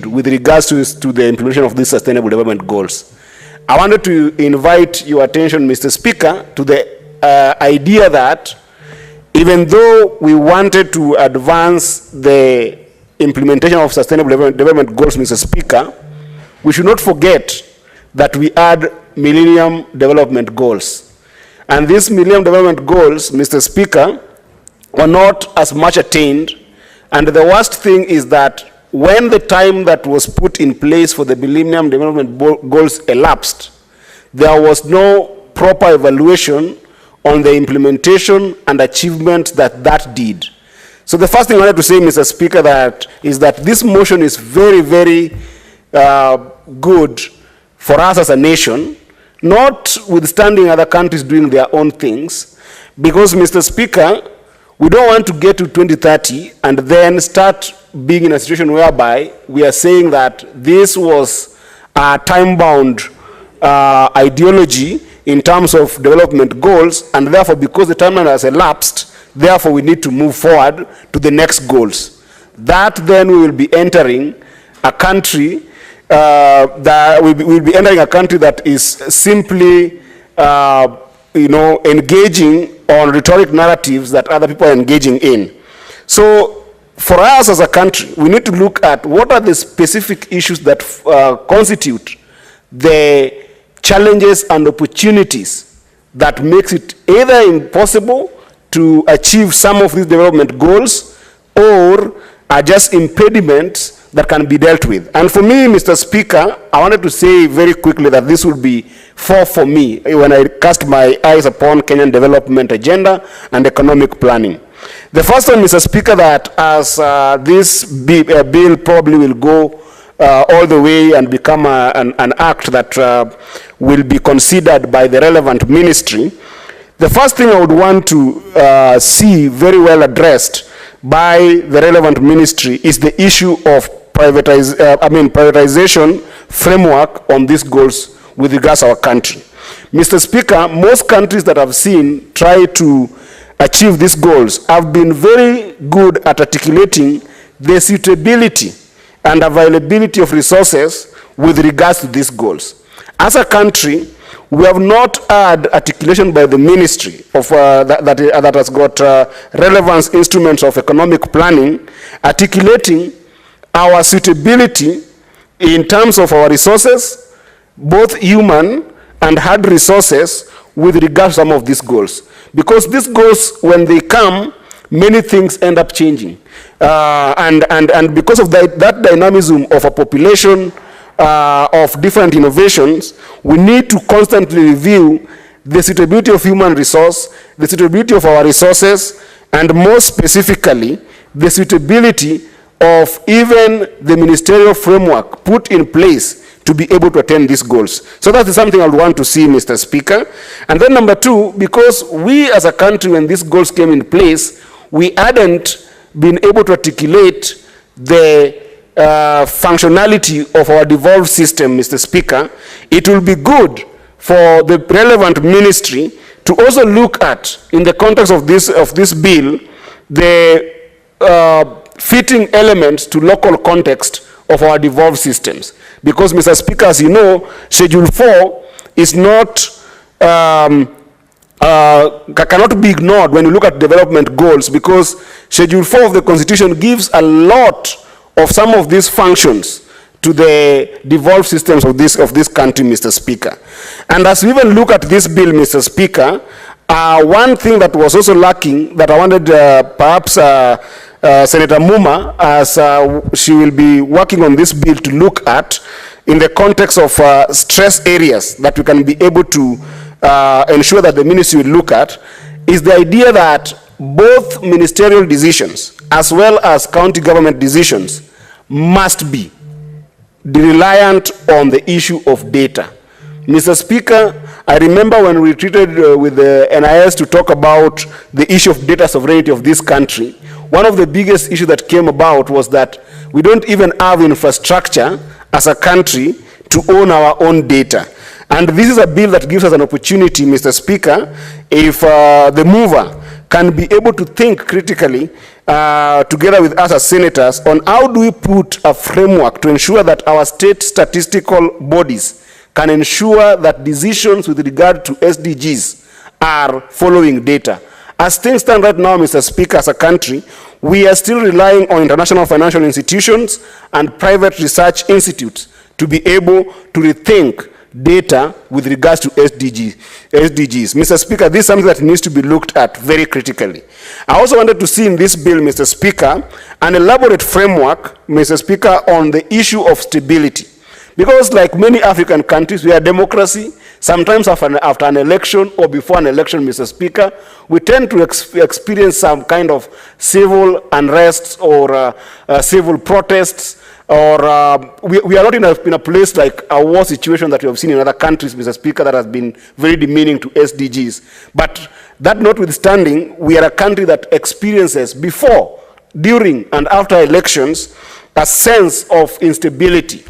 achieved with regards to the implementation of these sustainable development goals. I wanted to invite your attention, Mr. Speaker, to the idea that even though we wanted to advance the implementation of sustainable development goals, Mr. Speaker, we should not forget that we had Millennium Development Goals. And these Millennium Development Goals, Mr. Speaker, were not as much attained. And the worst thing is that when the time that was put in place for the Millennium Development Goals elapsed, there was no proper evaluation on the implementation and achievement that did. So the first thing I wanted to say, Mr. Speaker, is that this motion is very, very good for us as a nation, notwithstanding other countries doing their own things, because, Mr. Speaker, we don't want to get to 2030 and then start being in a situation whereby we are saying that this was a time-bound ideology in terms of development goals, and therefore, because the timeline has elapsed, therefore we need to move forward to the next goals. That then we will be entering a country that is simply, engaging on rhetoric narratives that other people are engaging in. So, for us as a country, we need to look at what are the specific issues that constitute the challenges and opportunities that makes it either impossible to achieve some of these development goals or are just impediments that can be dealt with. And for me, Mr. Speaker, I wanted to say very quickly that this will be for me when I cast my eyes upon Kenyan development agenda and economic planning. The first one, Mr. Speaker, that as this bill probably will go all the way and become an act that will be considered by the relevant ministry, the first thing I would want to see very well addressed by the relevant ministry is the issue of prioritization framework on these goals with regards to our country. Mr. Speaker, most countries that I've seen try to achieve these goals have been very good at articulating the suitability and availability of resources with regards to these goals. As a country, we have not had articulation by the ministry of, that has got relevance instruments of economic planning, articulating our suitability in terms of our resources, both human and hard resources, with regard to some of these goals. Because these goals, when they come, many things end up changing. And because of that dynamism of a population, of different innovations, we need to constantly review the suitability of human resource, the suitability of our resources, and more specifically, the suitability of even the ministerial framework put in place to be able to attain these goals. So that is something I would want to see, Mr. Speaker. And then number two, because we as a country, when these goals came in place, we hadn't been able to articulate the functionality of our devolved system, Mr. Speaker. It will be good for the relevant ministry to also look at, in the context of this bill, the fitting elements to local context of our devolved systems. Because, Mr. Speaker, as you know, Schedule 4 is not, cannot be ignored when you look at development goals, because Schedule 4 of the Constitution gives a lot of some of these functions to the devolved systems of this country, Mr. Speaker. And as we even look at this bill, Mr. Speaker, one thing that was also lacking that I wanted perhaps Senator Muma, as she will be working on this bill, to look at in the context of stress areas that we can be able to ensure that the ministry will look at, is the idea that both ministerial decisions as well as county government decisions must be reliant on the issue of data. Mr. Speaker, I remember when we treated with the NIS to talk about the issue of data sovereignty of this country, one of the biggest issues that came about was that we don't even have infrastructure as a country to own our own data. And this is a bill that gives us an opportunity, Mr. Speaker, if the mover can be able to think critically together with us as senators, on how do we put a framework to ensure that our state statistical bodies can ensure that decisions with regard to SDGs are following data. As things stand right now, Mr. Speaker, as a country, we are still relying on international financial institutions and private research institutes to be able to rethink data with regards to SDGs. Mr. Speaker, this is something that needs to be looked at very critically. I also wanted to see in this bill, Mr. Speaker, an elaborate framework, Mr. Speaker, on the issue of stability. Because like many African countries, we are democracy. Sometimes after an election or before an election, Mr. Speaker, we tend to experience some kind of civil unrest or civil protests, or we are not in a place like a war situation that we have seen in other countries, Mr. Speaker, that has been very demeaning to SDGs. But that notwithstanding, we are a country that experiences before, during, and after elections a sense of instability.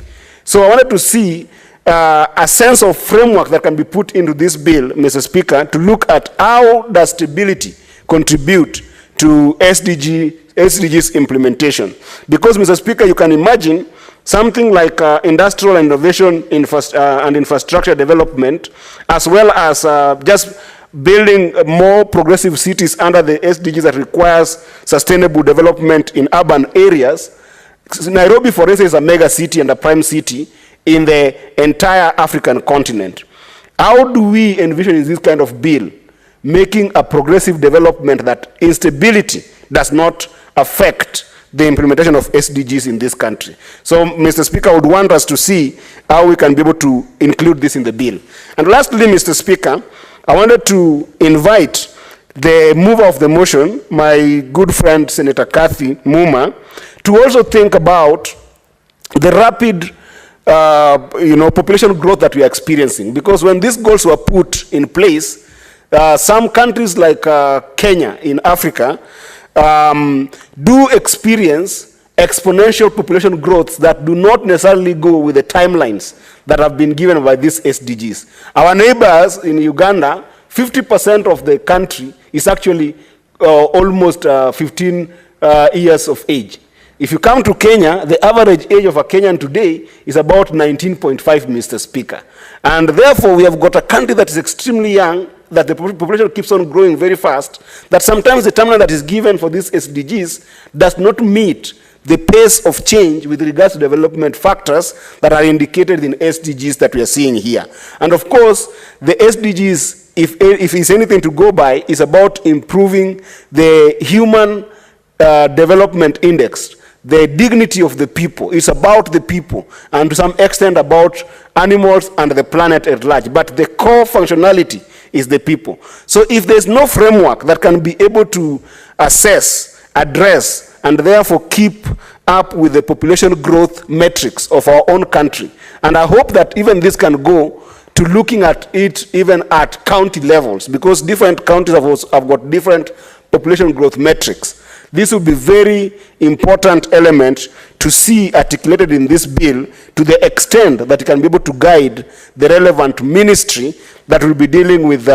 So I wanted to see a sense of framework that can be put into this bill, Mr. Speaker, to look at how does stability contribute to SDGs implementation. Because, Mr. Speaker, you can imagine something like industrial innovation and infrastructure development, as well as just building more progressive cities under the SDGs that requires sustainable development in urban areas. Nairobi, for instance, is a mega city and a prime city in the entire African continent. How do we envision this kind of bill making a progressive development that instability does not affect the implementation of SDGs in this country? So, Mr. Speaker, I would want us to see how we can be able to include this in the bill. And lastly, Mr. Speaker, I wanted to invite the mover of the motion, my good friend Senator Kathy Muma, to also think about the rapid population growth that we are experiencing. Because when these goals were put in place, some countries like Kenya in Africa do experience exponential population growths that do not necessarily go with the timelines that have been given by these SDGs. Our neighbors in Uganda, 50% of the country is actually almost 15 years of age. If you come to Kenya, the average age of a Kenyan today is about 19.5, Mr. Speaker. And therefore, we have got a country that is extremely young, that the population keeps on growing very fast, that sometimes the timeline that is given for these SDGs does not meet the pace of change with regards to development factors that are indicated in SDGs that we are seeing here. And of course, the SDGs, if it's anything to go by, is about improving the human development index, the dignity of the people. It's about the people, and to some extent about animals and the planet at large. But the core functionality is the people. So if there's no framework that can be able to assess, address, and therefore keep up with the population growth metrics of our own country, and I hope that even this can go to looking at it even at county levels, because different counties have got different population growth metrics. This will be very important element to see articulated in this bill to the extent that it can be able to guide the relevant ministry that will be dealing with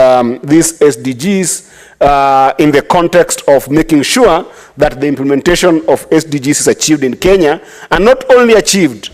these SDGs in the context of making sure that the implementation of SDGs is achieved in Kenya, and not only achieved,